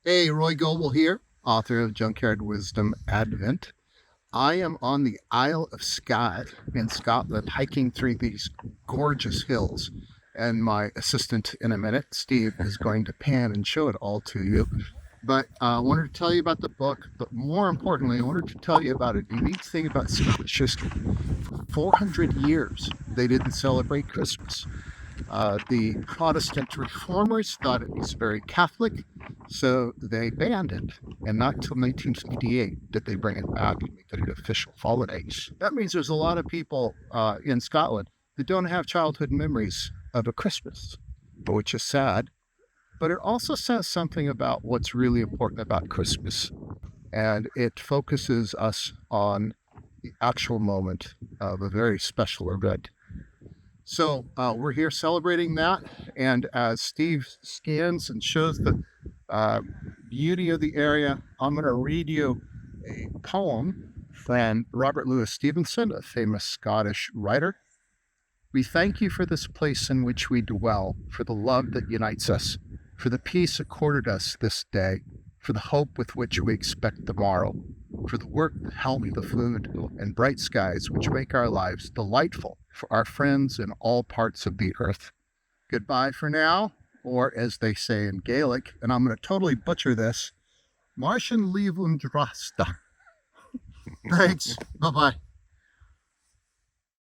Hey, Roy Goebel here, author of Junkyard Wisdom Advent. I am on the Isle of Skye in Scotland, hiking through these gorgeous hills. And my assistant in a minute, Steve, is going to pan and show it all to you. But I wanted to tell you about the book, but more importantly, I wanted to tell you about a unique thing about Scottish history. For 400 years, they didn't celebrate Christmas. The Protestant reformers thought it was very Catholic, so they banned it. And not until 1958 did they bring it back and make it an official holiday. That means there's a lot of people in Scotland that don't have childhood memories of a Christmas, which is sad. But it also says something about what's really important about Christmas. And it focuses us on the actual moment of a very special event. So we're here celebrating that, and as Steve scans and shows the beauty of the area, I'm going to read you a poem from Robert Louis Stevenson, a famous Scottish writer. We thank you for this place in which we dwell, for the love that unites us, for the peace accorded us this day, for the hope with which we expect the morrow, for the work, the health, the food, and bright skies which make our lives delightful for our friends in all parts of the earth. Goodbye for now, or as they say in Gaelic, and I'm going to totally butcher this, Martian Leavund Rasta. Thanks. Bye-bye.